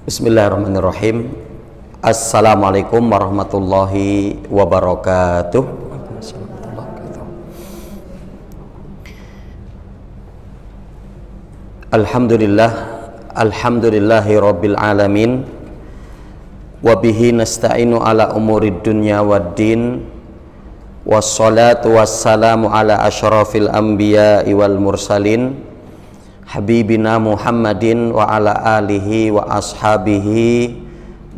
Bismillahirrahmanirrahim. Assalamualaikum warahmatullahi wabarakatuh. Alhamdulillahi rabbil alamin. Wabihi nasta'inu ala umurid dunya waddin. Wassalatu wassalamu ala asyrafil anbiya'i wal mursalin, habibina Muhammadin wa ala alihi wa ashabihi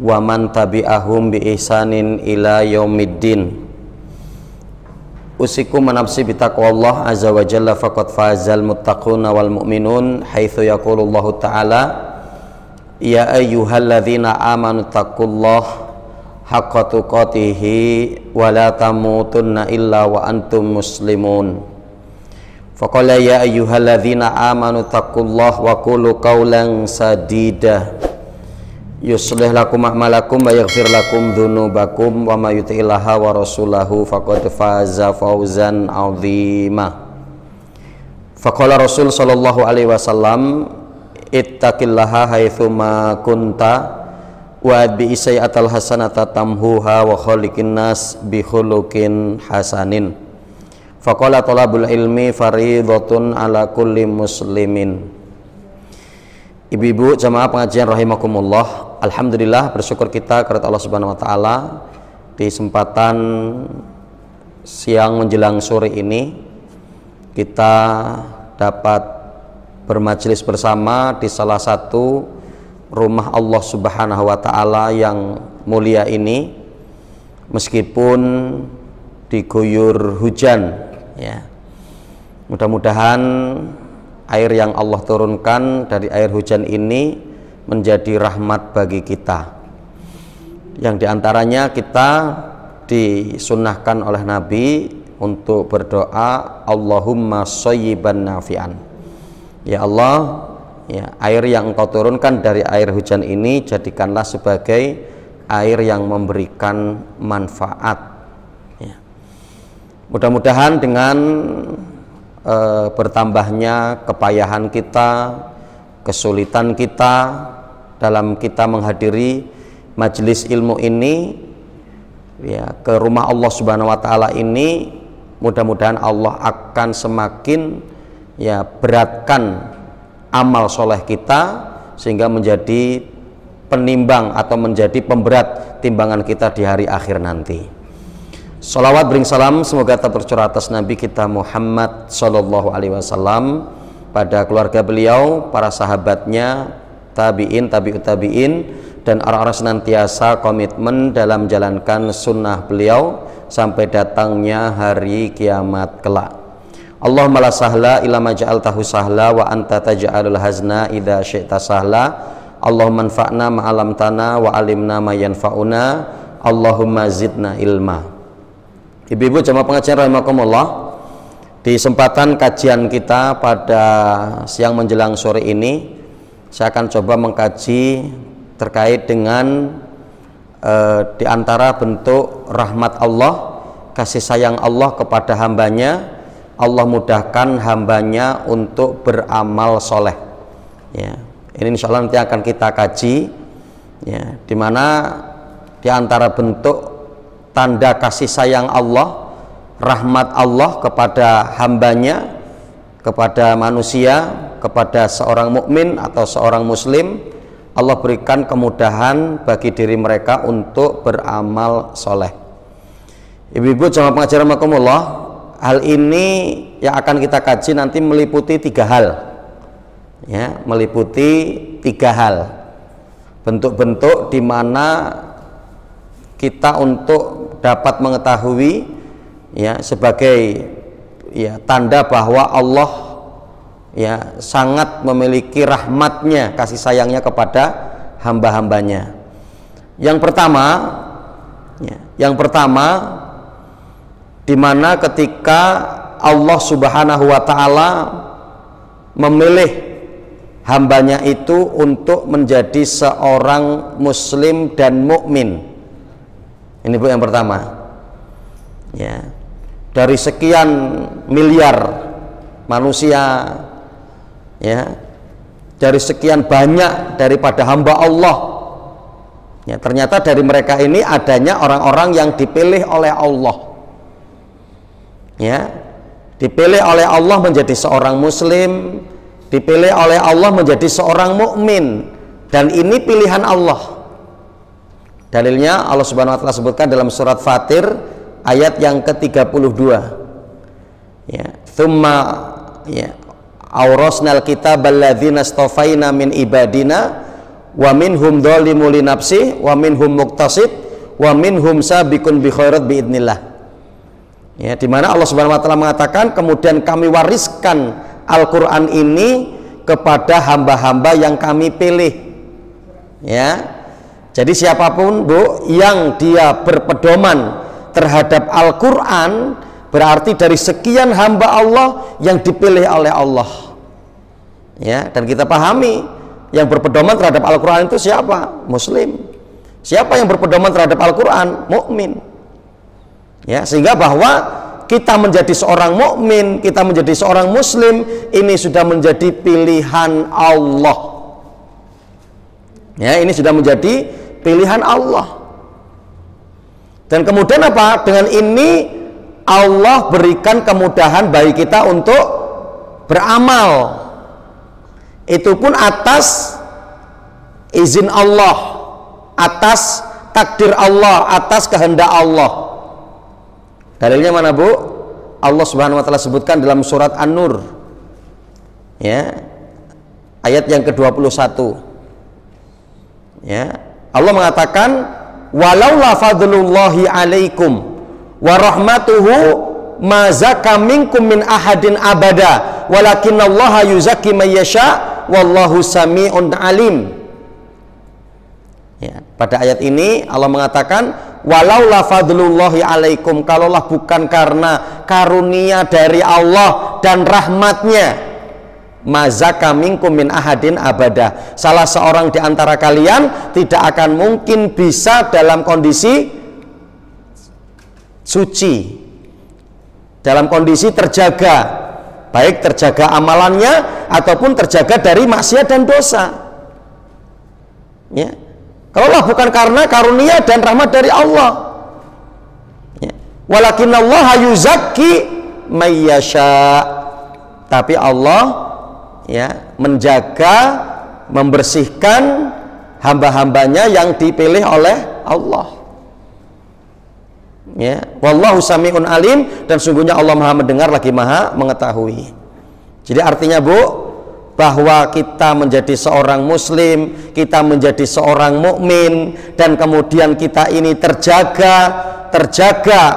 wa man tabi'ahum bi ihsanin ila yaumiddin. Usikum manafsi bitaqwallah azza wa jalla faqad fazal muttaquna wal mu'minun haitsu yaqulullahu ta'ala ya ayyuhalladzina amanu taqullaha haqqa tuqatihi wa la tamutunna illa wa antum muslimun. Faqala ya ayyuhalladzina amanu taqullaha wa qulu qawlan sadida yuslih lakum a'malakum wa yaghfir lakum dzunubakum wa may yuti'illaha wa rasulahu faqad faza fawzan 'azima. Faqala Rasul sallallahu alaihi wasallam ittaqillaha haitsu ma kunta wa bi sayyatal hasanata tamhuha wa khaliqin nas bi khuluqin hasanin. Faqala talabul ilmi fariidhatun ala kulli muslimin. Ibu-ibu jamaah pengajian rahimakumullah, alhamdulillah bersyukur kita kepada Allah Subhanahu wa taala di kesempatan siang menjelang sore ini kita dapat bermajelis bersama di salah satu rumah Allah Subhanahu wa taala yang mulia ini, meskipun diguyur hujan ya. Mudah-mudahan air yang Allah turunkan dari air hujan ini menjadi rahmat bagi kita, yang diantaranya kita disunnahkan oleh Nabi untuk berdoa Allahumma shayyiban nafi'an. Ya Allah, ya, air yang Engkau turunkan dari air hujan ini jadikanlah sebagai air yang memberikan manfaat ya. Mudah-mudahan dengan bertambahnya kepayahan kita, kesulitan kita dalam kita menghadiri majelis ilmu ini ya, ke rumah Allah Subhanahu wa taala ini, mudah-mudahan Allah akan semakin ya beratkan amal soleh kita sehingga menjadi penimbang atau menjadi pemberat timbangan kita di hari akhir nanti. Salawat bering salam semoga tercurah atas Nabi kita Muhammad sallallahu alaihi wasallam, pada keluarga beliau, para sahabatnya, tabi'in, tabi'ut tabi'in, dan orang-orang senantiasa komitmen dalam menjalankan sunnah beliau sampai datangnya hari kiamat kelak. Allahumma la sahla illa ma ja'altahu sahla wa anta taj'alul hazna idza syi'ta sahla. Allahumma anfa'na ma 'allamtana wa 'allimna ma yanfa'una. Allahumma zidna ilma. Ibu-ibu jamaah pengajian rahimakumullah, di kesempatan kajian kita pada siang menjelang sore ini saya akan coba mengkaji terkait dengan di antara bentuk rahmat Allah, kasih sayang Allah kepada hambanya. Allah mudahkan hambanya untuk beramal soleh ya. Ini insya Allah nanti akan kita kaji ya, dimana di antara bentuk tanda kasih sayang Allah, rahmat Allah kepada hambanya, kepada manusia, kepada seorang mukmin atau seorang muslim, Allah berikan kemudahan bagi diri mereka untuk beramal soleh. Ibu-ibu jamaah pengajian rahimakumullah, hal ini yang akan kita kaji nanti meliputi tiga hal ya, meliputi tiga hal bentuk-bentuk di mana kita untuk dapat mengetahui ya, sebagai ya tanda bahwa Allah ya sangat memiliki rahmatnya, kasih sayangnya kepada hamba-hambanya. Yang pertama di mana ketika Allah Subhanahu wa taala memilih hambanya itu untuk menjadi seorang muslim dan mukmin. Ini Bu yang pertama ya. Dari sekian miliar manusia ya, dari sekian banyak daripada hamba Allah Ya, ternyata dari mereka ini adanya orang-orang yang dipilih oleh Allah. Ya, dipilih oleh Allah menjadi seorang muslim, dipilih oleh Allah menjadi seorang mukmin, dan ini pilihan Allah. Dalilnya Allah Subhanahu wa taala sebutkan dalam surat Fatir ayat yang ke-32. Ya, tsumma ya aurasnal kitabal ladzina astafaina min ibadina wa minhum dzalimun li nafsi wa minhum muqtasid wa minhum sabiqun bi khairat biidznillah. Ya, di mana Allah Subhanahu wa taala mengatakan, kemudian kami wariskan Al-Qur'an ini kepada hamba-hamba yang kami pilih. Ya. Jadi siapapun, Bu, yang dia berpedoman terhadap Al-Qur'an, berarti dari sekian hamba Allah yang dipilih oleh Allah. Ya, dan kita pahami yang berpedoman terhadap Al-Qur'an itu siapa? Muslim. Siapa yang berpedoman terhadap Al-Qur'an? Mukmin. Ya, sehingga bahwa kita menjadi seorang mukmin, kita menjadi seorang muslim, ini sudah menjadi pilihan Allah. Ya, ini sudah menjadi pilihan Allah. Dan kemudian apa? Dengan ini Allah berikan kemudahan bagi kita untuk beramal. Itu pun atas izin Allah, atas takdir Allah, atas kehendak Allah. Dalilnya mana, Bu? Allah Subhanahu wa taala sebutkan dalam surat An-Nur. Ya. Ayat yang ke-21. Ya. Allah mengatakan, walaula fadlullahi alaikum wa rahmatuhu ma zaka minkum min ahadin abada walakinallaha yuzakki may yasha wallahu sami'un alim. Ya, pada ayat ini Allah mengatakan, walaula fadlullahi alaikum, kalaulah bukan karena karunia dari Allah dan rahmatnya, mazaka minkum min ahadin abada, salah seorang di antara kalian tidak akan mungkin bisa dalam kondisi suci, dalam kondisi terjaga, baik terjaga amalannya ataupun terjaga dari maksiat dan dosa. Ya, kalaulah bukan karena karunia dan rahmat dari Allah. Ya, walakinallaha yuzakki may yasha, tapi Allah ya menjaga, membersihkan hamba-hambanya yang dipilih oleh Allah. Ya, wallahu sami'un alim, dan sungguhnya Allah Maha mendengar lagi Maha mengetahui. Jadi artinya, Bu, bahwa kita menjadi seorang muslim, kita menjadi seorang mukmin, dan kemudian kita ini terjaga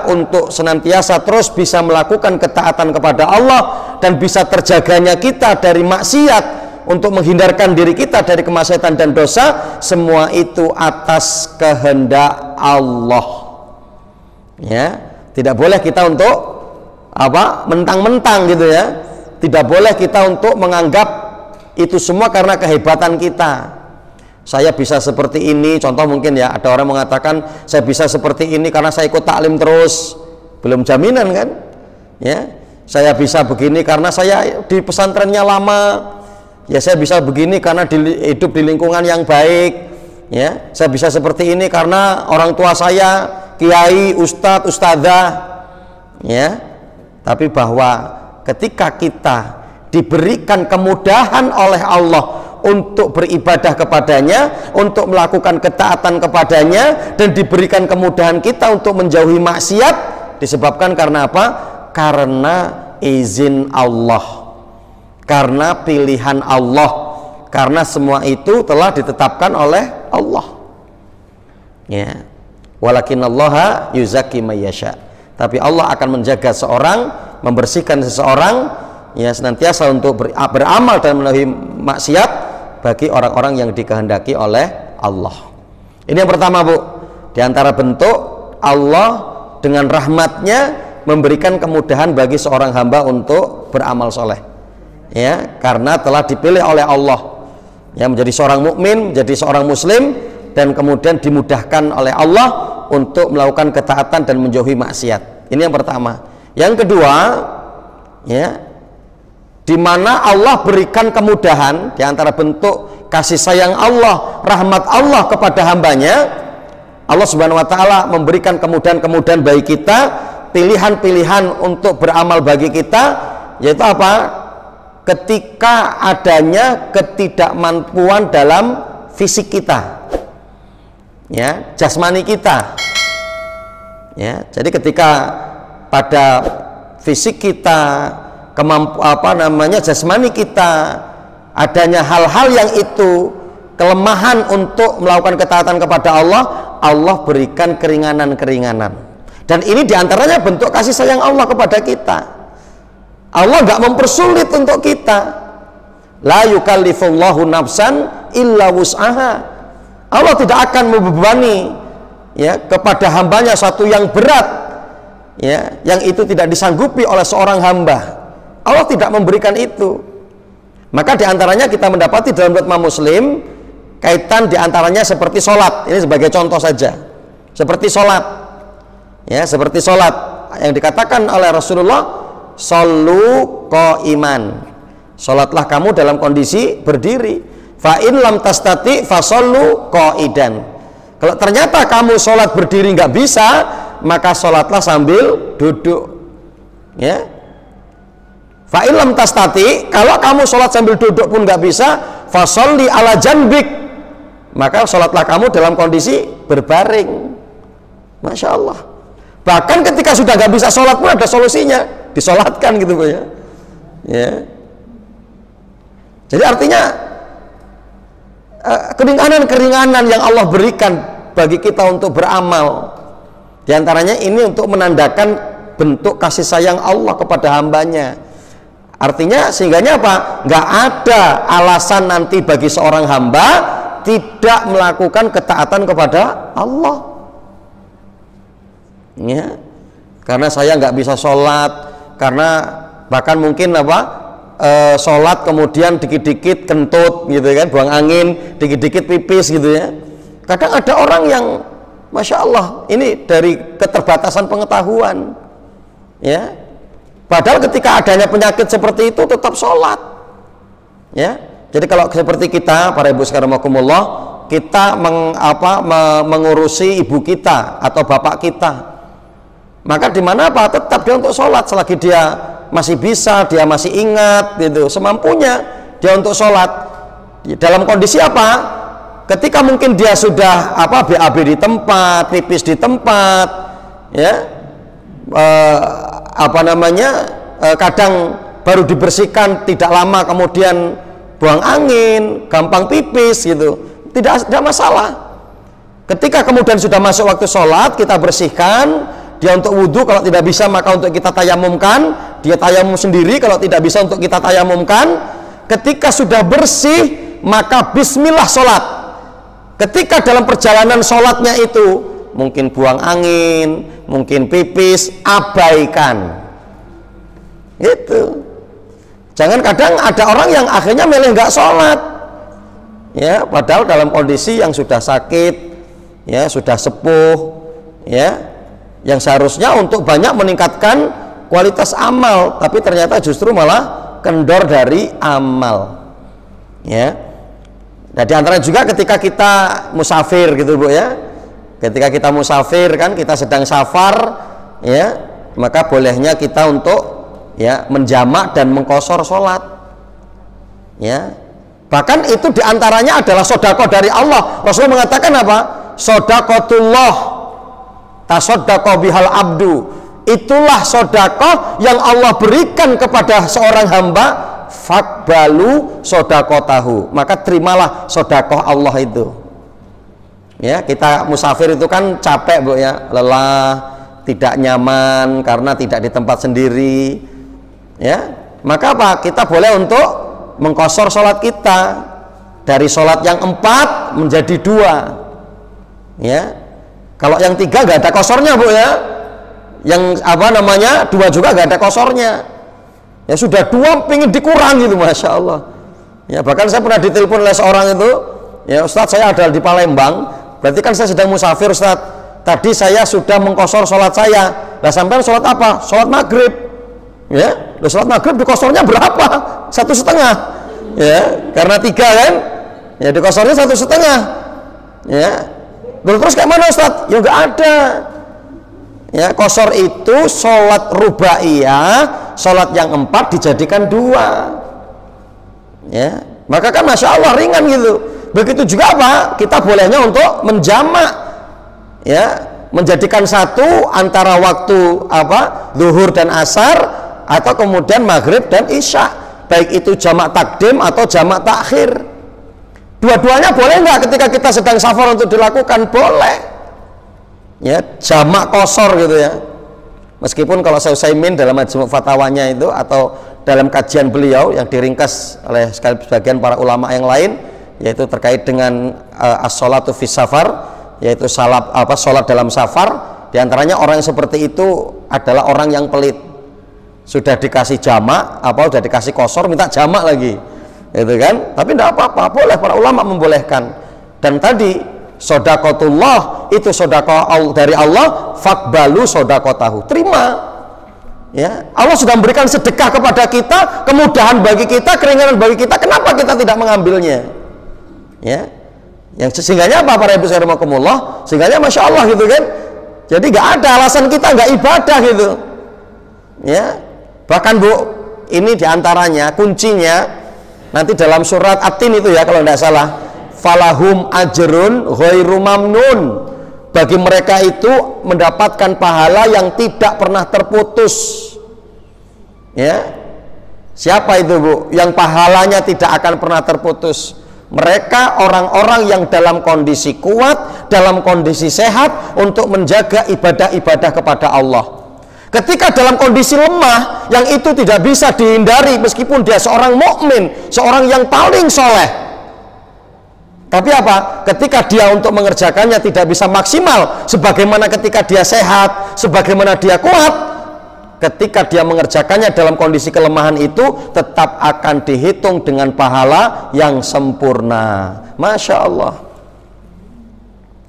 untuk senantiasa terus bisa melakukan ketaatan kepada Allah, dan bisa terjaganya kita dari maksiat, untuk menghindarkan diri kita dari kemaksiatan dan dosa, semua itu atas kehendak Allah. Ya, tidak boleh kita untuk apa mentang-mentang gitu ya, tidak boleh kita untuk menganggap itu semua karena kehebatan kita. Saya bisa seperti ini, contoh mungkin ya, ada orang mengatakan saya bisa seperti ini karena saya ikut taklim terus, belum jaminan kan? Ya, saya bisa begini karena saya di pesantrennya lama, ya saya bisa begini karena hidup di lingkungan yang baik, ya saya bisa seperti ini karena orang tua saya kiai, ustadz, ustadzah, ya. Tapi bahwa ketika kita diberikan kemudahan oleh Allah untuk beribadah kepadanya, untuk melakukan ketaatan kepadanya, dan diberikan kemudahan kita untuk menjauhi maksiat, disebabkan karena apa? Karena izin Allah, karena pilihan Allah, karena semua itu telah ditetapkan oleh Allah. Ya, walakinallaha yuzakki may yasha, tapi Allah akan menjaga seorang, membersihkan seseorang, ya senantiasa untuk beramal dan menjauhi maksiat bagi orang-orang yang dikehendaki oleh Allah. Ini yang pertama, Bu, di antara bentuk Allah dengan rahmatnya memberikan kemudahan bagi seorang hamba untuk beramal soleh, ya, karena telah dipilih oleh Allah, ya, menjadi seorang mukmin, menjadi seorang muslim, dan kemudian dimudahkan oleh Allah untuk melakukan ketaatan dan menjauhi maksiat. Ini yang pertama. Yang kedua, ya, di mana Allah berikan kemudahan, di antara bentuk kasih sayang Allah, rahmat Allah kepada hambanya, Allah Subhanahu wa Ta'ala memberikan kemudahan-kemudahan bagi kita, pilihan-pilihan untuk beramal bagi kita, yaitu apa? Ketika adanya ketidakmampuan dalam fisik kita, ya, jasmani kita, ya. Jadi ketika pada fisik kita, jasmani kita adanya hal-hal yang itu kelemahan untuk melakukan ketaatan kepada Allah, Allah berikan keringanan-keringanan. Dan ini diantaranya bentuk kasih sayang Allah kepada kita. Allah nggak mempersulit untuk kita. La yukallifullahu nafsan illa wus'aha. Allah tidak akan membebani, ya, kepada hambanya satu yang berat, ya, yang itu tidak disanggupi oleh seorang hamba. Allah tidak memberikan itu. Maka diantaranya kita mendapati dalam ritma Muslim, kaitan diantaranya seperti sholat. Ini sebagai contoh saja, seperti sholat, ya, seperti sholat yang dikatakan oleh Rasulullah, shollu qaiman, sholatlah kamu dalam kondisi berdiri. Fa in lam tastati fa shollu qaidan. Kalau ternyata kamu sholat berdiri nggak bisa, maka sholatlah sambil duduk, ya. Fa in lam tastati, kalau kamu sholat sambil duduk pun nggak bisa, fa sholli ala janbik, maka sholatlah kamu dalam kondisi berbaring. Masya Allah. Bahkan ketika sudah nggak bisa sholat pun ada solusinya, disolatkan gitu, Bu, ya. Ya. Jadi artinya keringanan-keringanan yang Allah berikan bagi kita untuk beramal, diantaranya ini untuk menandakan bentuk kasih sayang Allah kepada hambanya. Artinya sehingganya apa? Nggak ada alasan nanti bagi seorang hamba tidak melakukan ketaatan kepada Allah. Ya, karena saya nggak bisa sholat, karena bahkan mungkin sholat kemudian dikit-dikit kentut gitu kan, buang angin, dikit-dikit pipis gitu ya. Kadang ada orang yang Masya Allah, ini dari keterbatasan pengetahuan, ya, padahal ketika adanya penyakit seperti itu tetap sholat, ya. Jadi kalau seperti kita, para ibu sekalian rahimakumullah, kita mengurusi ibu kita atau bapak kita, maka di mana apa? Tetap dia untuk sholat selagi dia masih bisa, dia masih ingat, gitu, semampunya dia untuk sholat. Dalam kondisi apa? Ketika mungkin dia sudah BAB di tempat, pipis di tempat, ya, kadang baru dibersihkan tidak lama kemudian buang angin, gampang pipis, gitu, tidak ada masalah. Ketika kemudian sudah masuk waktu sholat, kita bersihkan dia untuk wudhu, kalau tidak bisa maka untuk kita tayamumkan, dia tayamum sendiri, kalau tidak bisa untuk kita tayamumkan. Ketika sudah bersih, maka bismillah sholat. Ketika dalam perjalanan sholatnya itu mungkin buang angin, mungkin pipis, abaikan itu. Jangan kadang ada orang yang akhirnya milih nggak sholat, ya, padahal dalam kondisi yang sudah sakit, ya, sudah sepuh, ya, yang seharusnya untuk banyak meningkatkan kualitas amal, tapi ternyata justru malah kendor dari amal, ya. Nah, diantara juga ketika kita musafir gitu, Bu, ya, ketika kita musafir kan, kita sedang safar, ya, maka bolehnya kita untuk, ya, menjamak dan mengqashar sholat, ya. Bahkan itu diantaranya adalah sedekah dari Allah. Rasulullah mengatakan apa? Shadaqatullah tasaddaqa bihal abdu, itulah sedekah yang Allah berikan kepada seorang hamba, faqbalu shadaqatahu, maka terimalah sedekah Allah itu. Ya, kita musafir itu kan capek, Bu, ya, lelah, tidak nyaman karena tidak di tempat sendiri, ya, maka apa? Kita boleh untuk mengqashar sholat kita dari sholat yang 4 menjadi 2, ya. Kalau yang 3 nggak ada kosornya, Bu, ya, yang 2 juga nggak ada kosornya, ya, sudah 2 pengen dikurang gitu, Masya Allah, ya. Bahkan saya pernah ditelepon oleh seorang itu, ya, Ustadz, saya ada di Palembang, berarti kan saya sedang musafir, Ustadz, tadi saya sudah mengqashar sholat saya. Lah sampai sholat apa? Sholat maghrib, ya. Sholat maghrib di kosornya berapa? 1,5, ya, karena 3 kan, Ya dikosornya 1,5. Ya. Terus kayak mana Ustaz? Ya nggak ada. Ya, kosor itu sholat rubaiyah, sholat yang 4 dijadikan 2. Ya, maka kan masya Allah ringan gitu. Begitu juga apa? Kita bolehnya untuk menjamak, ya, menjadikan satu antara waktu apa? Zuhur dan asar, atau kemudian maghrib dan isya. Baik itu jamak takdim atau jamak takhir. Dua-duanya boleh nggak ketika kita sedang safar untuk dilakukan? Boleh. Ya, jamak kosor gitu ya. Meskipun kalau saya Utsaimin dalam majmu' fatwanya itu atau dalam kajian beliau yang diringkas oleh sebagian para ulama yang lain, yaitu terkait dengan as-sholatu fis safar, yaitu sholat dalam safar, diantaranya orang yang seperti itu adalah orang yang pelit. Sudah dikasih jamak, sudah dikasih kosor, minta jamak lagi, gitu kan? Tapi tidak apa-apa, boleh, para ulama membolehkan. Dan tadi sodakotullah itu sodakoh dari Allah, fakbalu sodakotahu, terima. Ya, Allah sudah memberikan sedekah kepada kita, kemudahan bagi kita, keringanan bagi kita, kenapa kita tidak mengambilnya? Ya, yang sehingganya apa para ibu saya rahimakumullah, sehingganya masya Allah gitu kan. Jadi nggak ada alasan kita nggak ibadah gitu. Ya, bahkan Bu, ini diantaranya kuncinya nanti dalam surat At-Tin itu ya kalau tidak salah. Falahum ajrun ghairu mamnun, bagi mereka itu mendapatkan pahala yang tidak pernah terputus. Ya, siapa itu Bu yang pahalanya tidak akan pernah terputus? Mereka orang-orang yang dalam kondisi kuat, dalam kondisi sehat untuk menjaga ibadah-ibadah kepada Allah. Ketika dalam kondisi lemah yang itu tidak bisa dihindari, meskipun dia seorang mukmin, seorang yang paling soleh, tapi apa? Ketika dia untuk mengerjakannya tidak bisa maksimal sebagaimana ketika dia sehat, sebagaimana dia kuat, ketika dia mengerjakannya dalam kondisi kelemahan itu tetap akan dihitung dengan pahala yang sempurna. Masya Allah.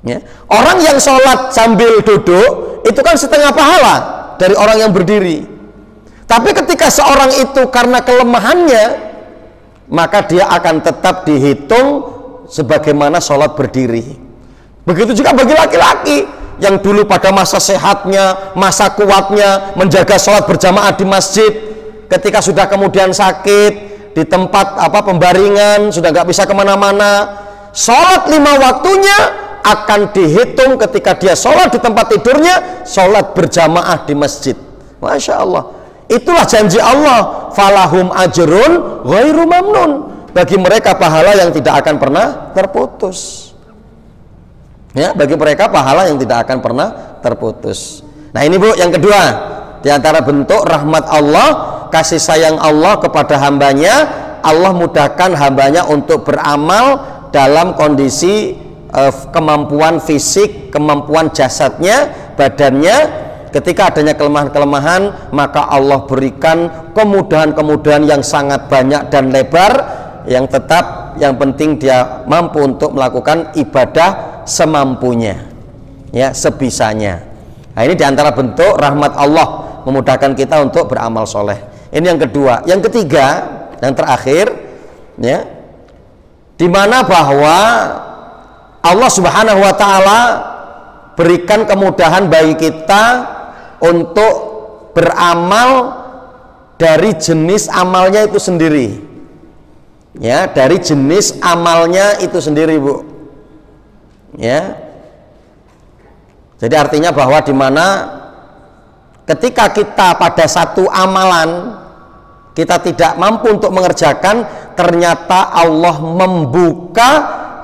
Ya. Orang yang sholat sambil duduk itu kan setengah pahala dari orang yang berdiri. Tapi ketika seorang itu karena kelemahannya, maka dia akan tetap dihitung sebagaimana sholat berdiri. Begitu juga bagi laki-laki yang dulu pada masa sehatnya, masa kuatnya menjaga sholat berjamaah di masjid, ketika sudah kemudian sakit di tempat pembaringan, sudah nggak bisa kemana-mana, sholat 5 waktunya akan dihitung ketika dia sholat di tempat tidurnya, sholat berjamaah di masjid. Masya Allah, itulah janji Allah, falahum ajrun ghairu mamnun, bagi mereka pahala yang tidak akan pernah terputus. Ya, bagi mereka pahala yang tidak akan pernah terputus. Nah ini Bu, yang kedua, diantara bentuk rahmat Allah, kasih sayang Allah kepada hambanya, Allah mudahkan hambanya untuk beramal dalam kondisi kemampuan fisik, kemampuan jasadnya, badannya. Ketika adanya kelemahan-kelemahan, maka Allah berikan kemudahan-kemudahan yang sangat banyak dan lebar, yang tetap yang penting dia mampu untuk melakukan ibadah semampunya, ya, sebisanya. Nah ini diantara bentuk rahmat Allah memudahkan kita untuk beramal soleh. Ini yang kedua. Yang ketiga, yang terakhir, ya, dimana bahwa Allah Subhanahu Wa Taala berikan kemudahan bagi kita untuk beramal dari jenis amalnya itu sendiri. Ya, dari jenis amalnya itu sendiri Bu. Ya, jadi artinya bahwa dimana ketika kita pada satu amalan kita tidak mampu untuk mengerjakan, ternyata Allah membuka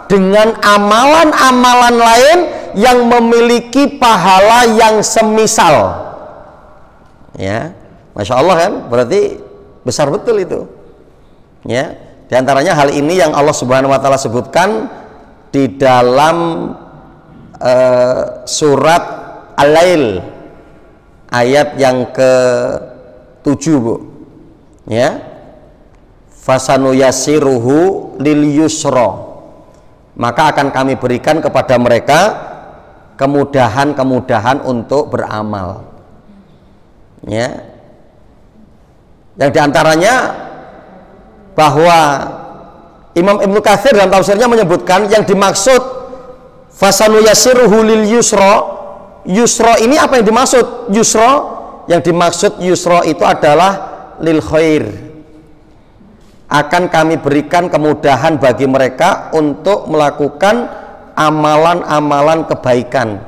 dengan amalan-amalan lain yang memiliki pahala yang semisal. Ya, Masya Allah kan, berarti besar betul itu. Ya, di antaranya hal ini yang Allah Subhanahu Wa Taala sebutkan di dalam surat Al-Lail ayat yang ke-7 Bu. Ya, fasanuyasiruhu lil yusra, maka akan kami berikan kepada mereka kemudahan-kemudahan untuk beramal. Ya, yang diantaranya bahwa Imam Ibnu Katsir dalam tafsirnya menyebutkan yang dimaksud fasanu yasiruhu lil yusra. Yusra ini apa yang dimaksud? Yusra, yang dimaksud yusra itu adalah lil khair. Akan kami berikan kemudahan bagi mereka untuk melakukan amalan-amalan kebaikan.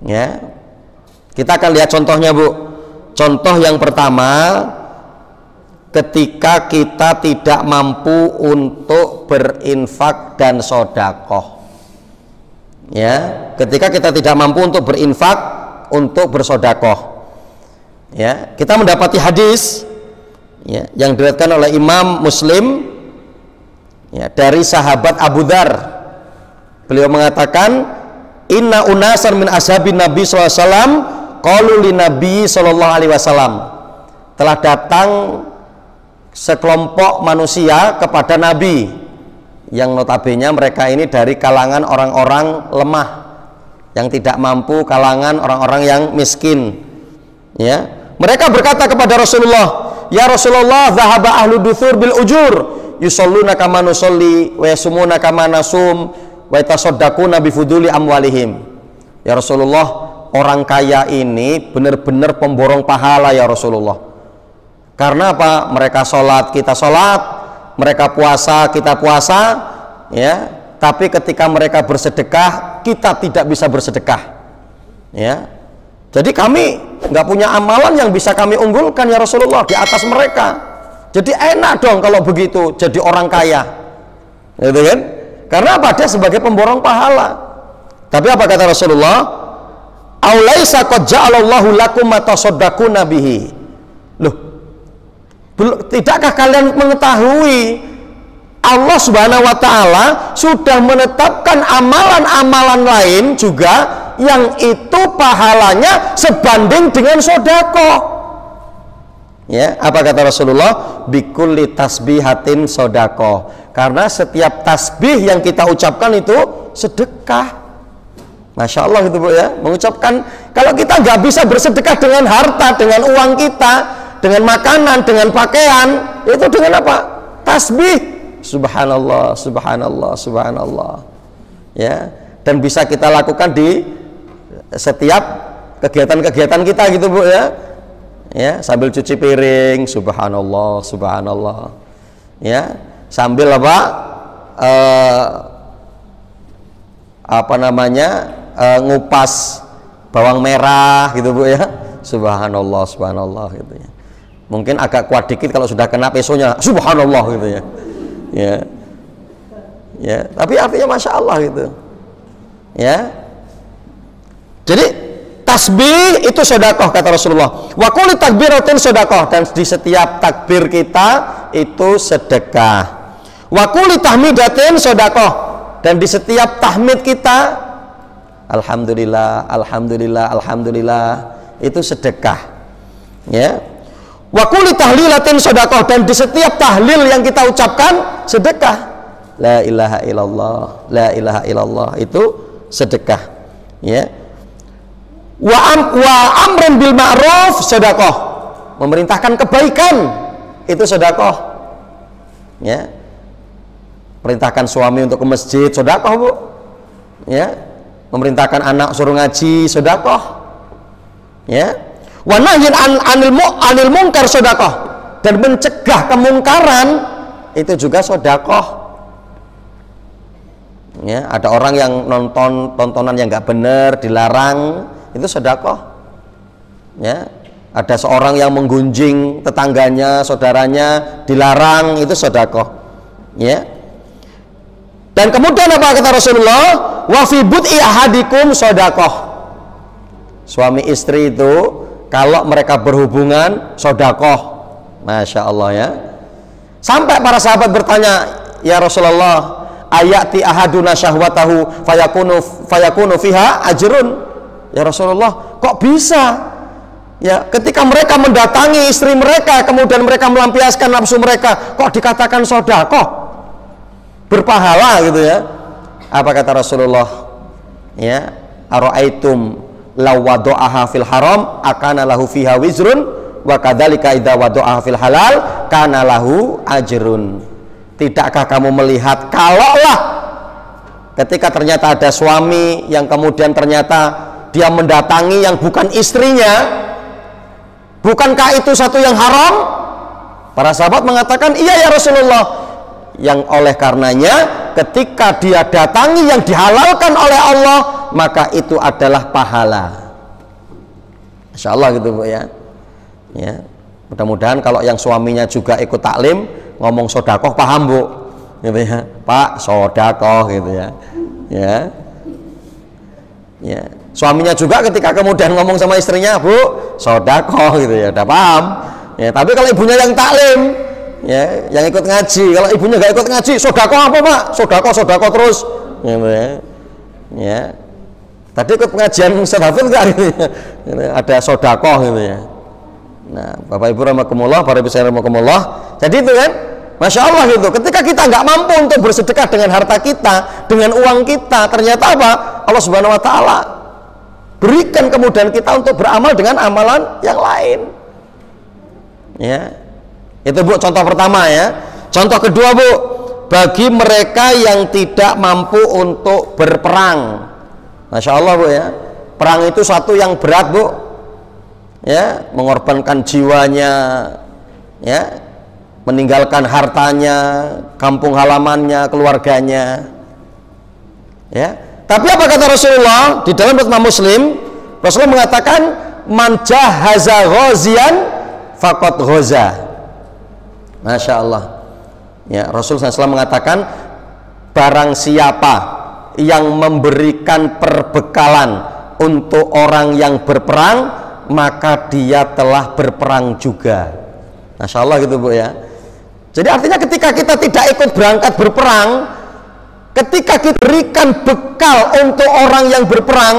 Ya. Kita akan lihat contohnya, Bu. Contoh yang pertama, ketika kita tidak mampu untuk berinfak dan sedekah. Ya, ketika kita tidak mampu untuk berinfak, untuk bersedekah. Ya, kita mendapati hadis ya, yang diriwayatkan oleh Imam Muslim ya, dari sahabat Abu Dzar. Beliau mengatakan, "Inna unasan min ashabin Nabi sallallahu alaihi wasallam qalu li Nabi sallallahu alaihi wasallam." Telah datang sekelompok manusia kepada Nabi, yang notabene mereka ini dari kalangan orang-orang lemah, yang tidak mampu, kalangan orang-orang yang miskin. Ya, mereka berkata kepada Rasulullah, "Ya Rasulullah, dhahaba ahlu duthur bil ujur, yusalluna kama nusalli wa yasumuna kama nasum wa yatasaddaquna bi fuduli amwalihim." Ya Rasulullah, orang kaya ini benar-benar pemborong pahala ya Rasulullah. Karena apa? Mereka sholat, kita sholat, mereka puasa, kita puasa, ya. Tapi ketika mereka bersedekah, kita tidak bisa bersedekah, ya. Jadi kami nggak punya amalan yang bisa kami unggulkan ya Rasulullah di atas mereka. Jadi enak dong kalau begitu jadi orang kaya, gitu kan? Karena apa? Dia sebagai pemborong pahala. Tapi apa kata Rasulullah? Aulaisa qad ja'alallahu lakum ma tasaddaquna bihi. Loh, tidakkah kalian mengetahui Allah Subhanahu wa taala sudah menetapkan amalan-amalan lain juga yang itu pahalanya sebanding dengan sedekah. Ya, apa kata Rasulullah? Bikulli tasbihatin sedekah. Karena setiap tasbih yang kita ucapkan itu sedekah. Masya Allah gitu, Bu, ya. Mengucapkan, kalau kita nggak bisa bersedekah dengan harta, dengan uang kita, dengan makanan, dengan pakaian, itu dengan apa? Tasbih. Subhanallah, subhanallah, subhanallah. Ya, dan bisa kita lakukan di setiap kegiatan-kegiatan kita gitu, Bu, ya. Ya, sambil cuci piring, subhanallah, subhanallah. Ya, sambil ngupas bawang merah gitu, Bu, ya. Subhanallah, subhanallah gitu ya. Mungkin agak kuat dikit kalau sudah kena pesonya, subhanallah gitu ya. Ya. Ya, tapi artinya masya Allah gitu. Ya. Jadi tasbih itu sedekah kata Rasulullah. Wa kulli takbiratin sedekah, dan di setiap takbir kita itu sedekah. Wa kulli tahmidatin sedekah, dan di setiap tahmid kita alhamdulillah, alhamdulillah, alhamdulillah, itu sedekah. Ya. Wa kulli tahlilatin sedekah, dan di setiap tahlil yang kita ucapkan sedekah. La ilaha illallah, la ilaha illallah, itu sedekah. Ya. Wa amrin bil ma'ruf sedekah, memerintahkan kebaikan itu sedekah. Ya. Perintahkan suami untuk ke masjid sedekah, Bu. Ya. Memerintahkan anak suruh ngaji sedekah. Ya. Wa nahyin anil munkar sedekah, dan mencegah kemungkaran itu juga sedekah. Ya, ada orang yang nonton tontonan yang nggak benar dilarang, itu sedekah. Ya, ada seorang yang menggunjing tetangganya, saudaranya dilarang, itu sedekah. Ya. Dan kemudian apa kata Rasulullah? Wa fi bud'i ahadikum sedekah. Suami istri itu kalau mereka berhubungan sedekah. Masya Allah, ya. Sampai para sahabat bertanya, ya Rasulullah, ayati ahaduna syahwatahu fayakunu fiha ajrun. Ya Rasulullah, kok bisa? Ya, ketika mereka mendatangi istri mereka, kemudian mereka melampiaskan nafsu mereka, kok dikatakan sedekah? Berpahala gitu ya. Apa kata Rasulullah? Ya, ara'aitum law wada'aha fil haram akana lahu fiha wizrun wa kadzalika idza wada'aha fil halal kana lahu ajrun. tidakkah kamu melihat kalaulah ketika ternyata ada suami yang kemudian ternyata dia mendatangi yang bukan istrinya, bukankah itu satu yang haram? Para sahabat mengatakan, iya ya Rasulullah. Yang oleh karenanya ketika dia datangi yang dihalalkan oleh Allah, maka itu adalah pahala. Masya Allah gitu Bu ya. Ya, mudah-mudahan kalau yang suaminya juga ikut taklim ngomong sodakoh paham Bu, gitu ya. Pak sodakoh gitu ya. Ya, ya. Suaminya juga ketika kemudian ngomong sama istrinya, Bu sodakoh gitu ya, udah paham. Ya, tapi kalau ibunya yang taklim, ya, yang ikut ngaji, kalau ibunya nggak ikut ngaji, sodakoh apa Pak? Sodakoh terus, gitu ya. Ya. Tadi ikut pengajian Ustaz Hafid nggak gitu ya? Ada sodakoh gitu ya. Nah, Bapak Ibu rahimakumullah, para ibu saya rahimakumullah. Jadi itu kan, Masya Allah gitu. Ketika kita nggak mampu untuk bersedekah dengan harta kita, dengan uang kita, ternyata apa? Allah Subhanahu Wa Taala berikan kemudahan kita untuk beramal dengan amalan yang lain. Ya, itu Bu contoh pertama ya. Contoh kedua Bu, bagi mereka yang tidak mampu untuk berperang. Masya Allah Bu ya, perang itu satu yang berat Bu ya, mengorbankan jiwanya ya, meninggalkan hartanya, kampung halamannya, keluarganya ya. Tapi apa kata Rasulullah di dalam Imam Muslim? Rasulullah mengatakan man jahaza ghazian faqad ghaza. Masya Allah ya, Rasulullah SAW mengatakan barang siapa yang memberikan perbekalan untuk orang yang berperang, maka dia telah berperang juga. Masya Allah gitu Bu ya. Jadi artinya ketika kita tidak ikut berangkat berperang, ketika kita berikan bekal untuk orang yang berperang,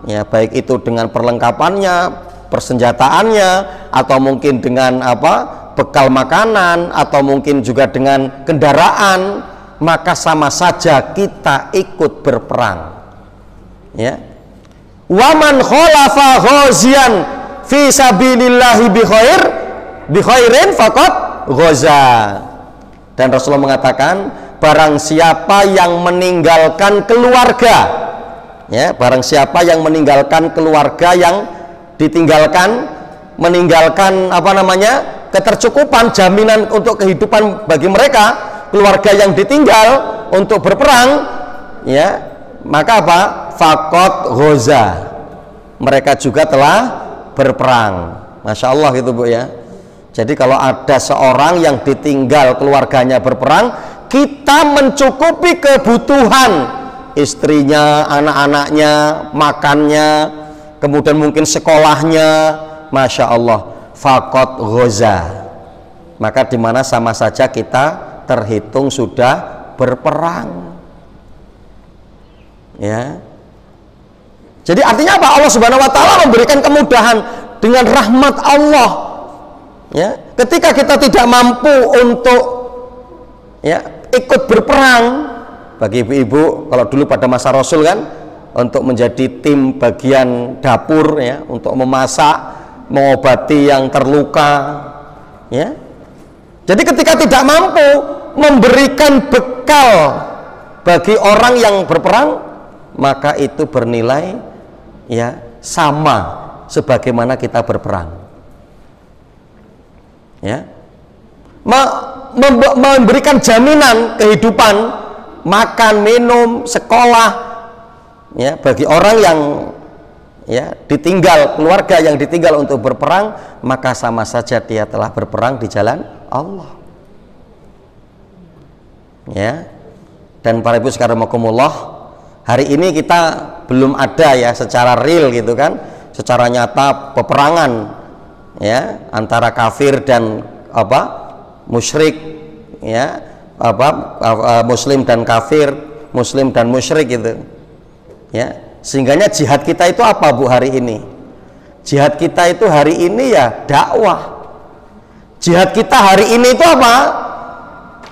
ya baik itu dengan perlengkapannya, persenjataannya, atau mungkin dengan apa, bekal makanan, atau mungkin juga dengan kendaraan, maka sama saja kita ikut berperang. Ya. Waman khalafa ghazian fi sabilillahi bi khairin faqad ghaza. Dan Rasulullah mengatakan barang siapa yang meninggalkan keluarga, ya, barang siapa yang meninggalkan keluarga yang ditinggalkan, meninggalkan apa namanya, ketercukupan, jaminan untuk kehidupan bagi mereka, keluarga yang ditinggal untuk berperang, ya, maka apa? Faqad ghaza. Mereka juga telah berperang. Masya Allah gitu Bu ya. Jadi kalau ada seorang yang ditinggal keluarganya berperang, kita mencukupi kebutuhan istrinya, anak-anaknya, makannya, kemudian mungkin sekolahnya, Masya Allah, faqad ghaza. Maka dimana sama saja kita terhitung sudah berperang. Ya. Jadi artinya apa? Allah Subhanahu Wa Taala memberikan kemudahan dengan rahmat Allah. Ya, ketika kita tidak mampu untuk ya ikut berperang, bagi ibu-ibu kalau dulu pada masa Rasul kan, untuk menjadi tim bagian dapur ya, untuk memasak, mengobati yang terluka, ya. Jadi ketika tidak mampu memberikan bekal bagi orang yang berperang, maka itu bernilai ya sama sebagaimana kita berperang. Ya, memberikan jaminan kehidupan, makan, minum, sekolah, ya, bagi orang yang ya ditinggal, keluarga yang ditinggal untuk berperang, maka sama saja dia telah berperang di jalan Allah. Ya, dan para ibu sekarang rahimakumullah, hari ini kita belum ada ya secara real gitu kan, secara nyata peperangan ya antara kafir dan apa musyrik, ya apa muslim dan kafir, muslim dan musyrik gitu ya. Sehingganya jihad kita itu apa Bu hari ini? Jihad kita itu hari ini ya dakwah. Jihad kita hari ini itu apa?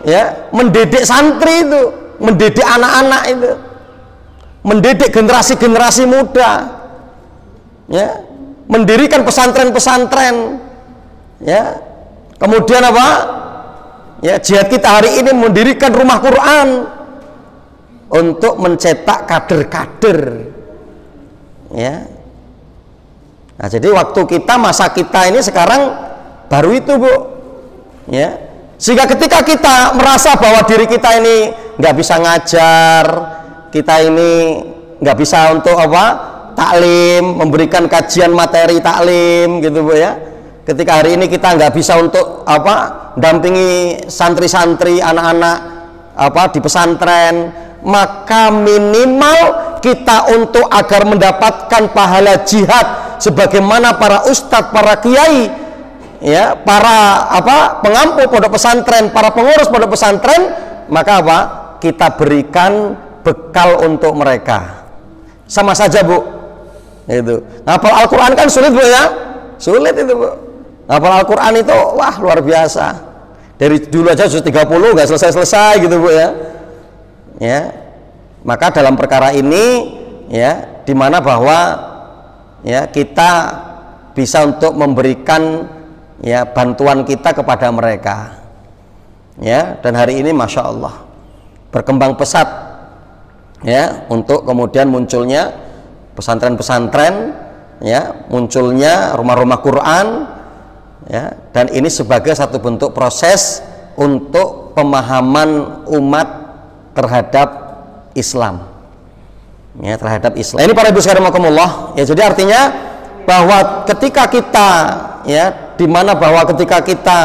Ya, mendidik santri itu, mendidik anak-anak itu, mendidik generasi-generasi muda, ya, mendirikan pesantren-pesantren, ya, kemudian apa? Ya, jihad kita hari ini mendirikan rumah Quran untuk mencetak kader-kader. Ya. Nah, jadi waktu kita, masa kita ini sekarang baru itu, Bu. Ya. Sehingga ketika kita merasa bahwa diri kita ini nggak bisa ngajar, kita ini nggak bisa untuk apa? Taklim, memberikan kajian materi taklim, gitu, Bu ya. Ketika hari ini kita nggak bisa untuk apa? Dampingi santri-santri, anak-anak apa di pesantren, maka minimal kita untuk agar mendapatkan pahala jihad sebagaimana para ustadz, para kiai, ya, para apa pengampu pondok pesantren, para pengurus pondok pesantren, maka apa? Kita berikan bekal untuk mereka. Sama saja, Bu. Itu. Hafal Al-Qur'an kan sulit, Bu ya? Sulit itu, Bu. Hafal Al-Qur'an itu wah luar biasa. Dari dulu aja juz 30 nggak selesai-selesai gitu, Bu ya. Ya. Maka dalam perkara ini ya, dimana bahwa ya kita bisa untuk memberikan ya bantuan kita kepada mereka. Ya, dan hari ini Masya Allah berkembang pesat ya, untuk kemudian munculnya pesantren-pesantren, ya, munculnya rumah-rumah Quran, ya, dan ini sebagai satu bentuk proses untuk pemahaman umat terhadap Islam, ya, terhadap Islam. Ini para ibu sekalian rahimakumullah, ya, jadi artinya bahwa ketika kita, ya, dimana bahwa ketika kita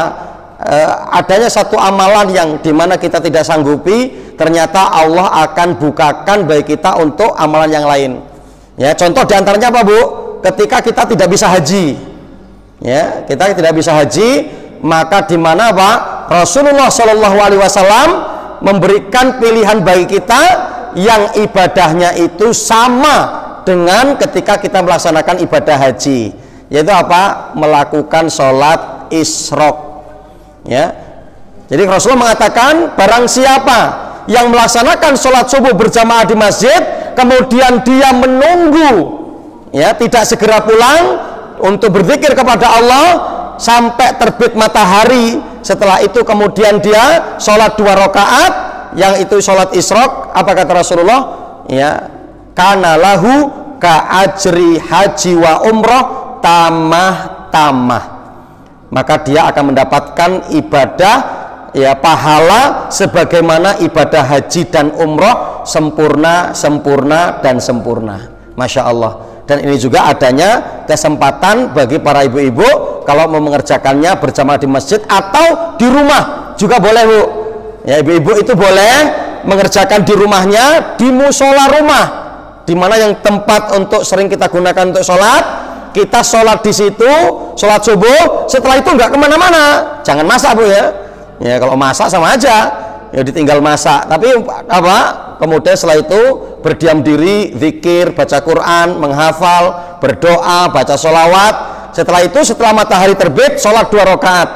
adanya satu amalan yang dimana kita tidak sanggupi, ternyata Allah akan bukakan bagi kita untuk amalan yang lain. Ya, contoh diantaranya apa, Bu? Ketika kita tidak bisa haji, ya, kita tidak bisa haji, maka di mana Pak Rasulullah Shallallahu Alaihi Wasallam memberikan pilihan bagi kita yang ibadahnya itu sama dengan ketika kita melaksanakan ibadah haji, yaitu apa? Melakukan sholat isyraq. Ya, jadi Rasulullah mengatakan barang siapa yang melaksanakan sholat subuh berjamaah di masjid, kemudian dia menunggu, ya, tidak segera pulang untuk berzikir kepada Allah sampai terbit matahari, setelah itu kemudian dia sholat 2 rakaat, yang itu sholat isyraq, apa kata Rasulullah? Ya, kana lahu ka ajri haji wa umroh tamah, maka dia akan mendapatkan ibadah, ya, pahala sebagaimana ibadah haji dan umroh sempurna dan sempurna. Masya Allah. Dan ini juga adanya kesempatan bagi para ibu-ibu kalau mau mengerjakannya berjamaah di masjid atau di rumah juga boleh, Bu. Ya, ibu-ibu itu boleh mengerjakan di rumahnya, di musola rumah, di mana yang tempat untuk sering kita gunakan untuk sholat. Kita sholat di situ, sholat subuh, setelah itu nggak kemana-mana, jangan masak, Bu ya. Ya, kalau masak sama aja, ya ditinggal masak. Tapi apa? Kemudian setelah itu berdiam diri, zikir, baca Quran, menghafal, berdoa, baca sholawat. Setelah itu, setelah matahari terbit, sholat 2 rakaat,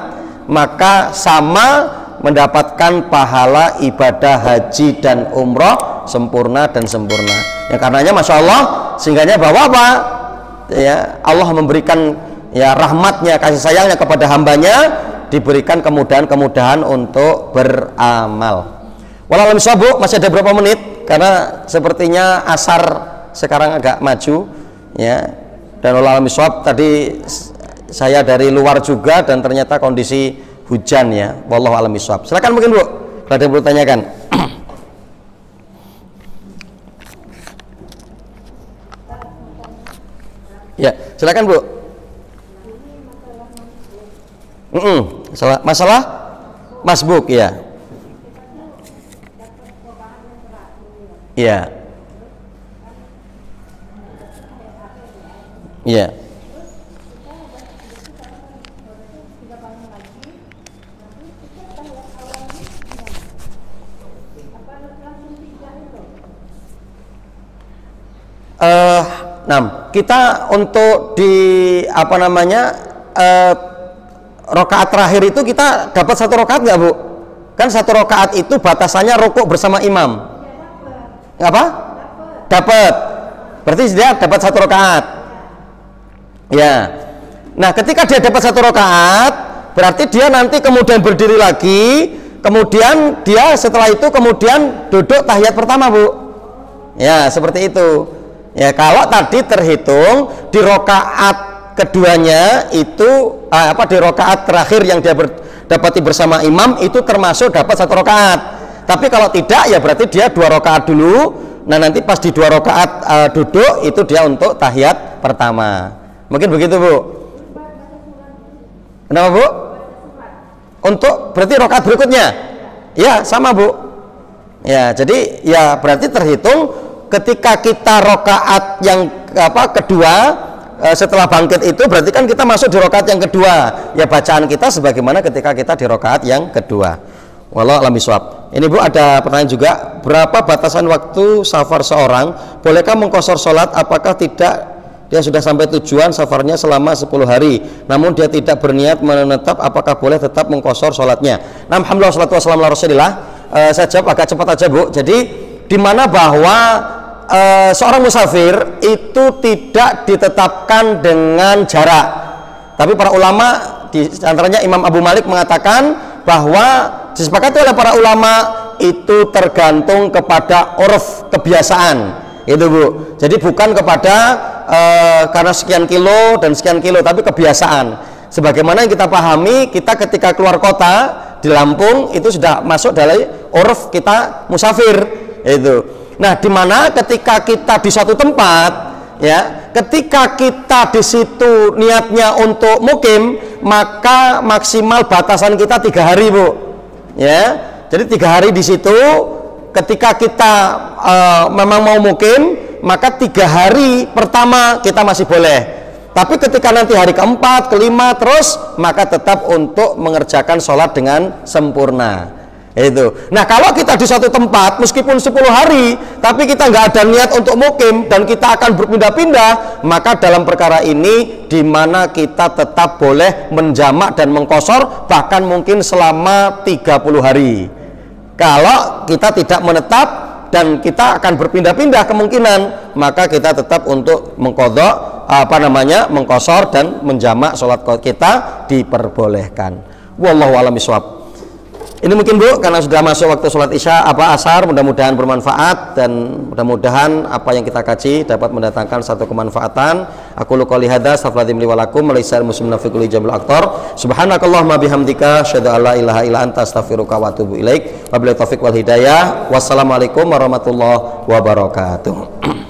maka sama mendapatkan pahala ibadah haji dan umroh sempurna dan sempurna. Ya, karenanya Masya Allah, sehingganya bahwa apa? Ya, Allah memberikan, ya, rahmatnya, kasih sayangnya kepada hambanya, diberikan kemudahan-kemudahan untuk beramal. Wallahualam bishawab. Masih ada berapa menit? Karena sepertinya asar sekarang agak maju, ya. Dan wallahualam bishawab, tadi saya dari luar juga dan ternyata kondisi hujan, ya. Wallahualam bishawab. Silakan mungkin, Bu, ada yang perlu tanyakan. Ya, silakan, Bu. Masalah masbuk, ya. Ya. Ya. Nah, kita untuk di apa namanya rakaat terakhir itu kita dapat 1 rakaat nggak, Bu? Kan 1 rakaat itu batasannya rukuk bersama imam. Apa? Dapat. Berarti dia dapat 1 rakaat. Ya. Nah, ketika dia dapat 1 rakaat, berarti dia nanti kemudian berdiri lagi, kemudian dia setelah itu kemudian duduk tahiyat pertama, Bu. Ya, seperti itu. Ya, kalau tadi terhitung di rakaat keduanya itu di rakaat terakhir yang dia dapati bersama imam itu termasuk dapat 1 rakaat. Tapi kalau tidak ya berarti dia 2 rakaat dulu. Nah, nanti pas di 2 rakaat duduk itu dia untuk tahiyat pertama. Mungkin begitu, Bu. Kenapa, Bu? Untuk berarti rakaat berikutnya. Ya, sama, Bu. Ya, jadi ya berarti terhitung ketika kita rakaat yang kedua setelah bangkit itu berarti kan kita masuk di rakaat yang kedua. Ya, bacaan kita sebagaimana ketika kita di rakaat yang kedua. Wallahu a'lam bishawab. Ini, Bu, ada pertanyaan juga, berapa batasan waktu safar seorang? Bolehkah mengqashar salat apakah tidak dia sudah sampai tujuan safarnya selama 10 hari namun dia tidak berniat menetap, apakah boleh tetap mengqashar salatnya? Nah, alhamdulillah wassalatu wassalamu ala Rasulillah. Saya jawab agak cepat aja, Bu. Jadi di mana bahwa seorang musafir itu tidak ditetapkan dengan jarak. Tapi para ulama, di antaranya Imam Abu Malik mengatakan bahwa disepakati oleh para ulama itu tergantung kepada uruf, kebiasaan. Itu, Bu. Jadi bukan kepada karena sekian kilo dan sekian kilo, tapi kebiasaan. Sebagaimana yang kita pahami, kita ketika keluar kota di Lampung itu sudah masuk dari uruf kita musafir. Itu. Nah, di mana ketika kita di satu tempat, ya, ketika kita di situ niatnya untuk mukim, maka maksimal batasan kita 3 hari, Bu. Ya, jadi 3 hari di situ. Ketika kita memang mau mukim, maka 3 hari pertama kita masih boleh. Tapi ketika nanti hari keempat, kelima, terus, maka tetap untuk mengerjakan sholat dengan sempurna. Itu. Nah, kalau kita di satu tempat meskipun 10 hari tapi kita nggak ada niat untuk mukim dan kita akan berpindah-pindah, maka dalam perkara ini di mana kita tetap boleh menjamak dan mengqashar bahkan mungkin selama 30 hari. Kalau kita tidak menetap dan kita akan berpindah-pindah kemungkinan, maka kita tetap untuk mengqadha mengqashar dan menjamak sholat kita diperbolehkan. Wallahu a'lam bishawab. Ini mungkin, Bu, karena sudah masuk waktu sholat isya asar, mudah-mudahan bermanfaat dan mudah-mudahan apa yang kita kaji dapat mendatangkan satu kemanfaatan. Aku qouli hadza, astaghfirullahaladzim li wa lakum, walaisal muslimina fi kulli jamil aqtar. Subhanakallahumma bihamdika, asyhadu an la ilaha illa anta, astaghfiruka wa atubu ilaik. Wabillahi taufiq wal hidayah. Wassalamualaikum warahmatullahi wabarakatuh.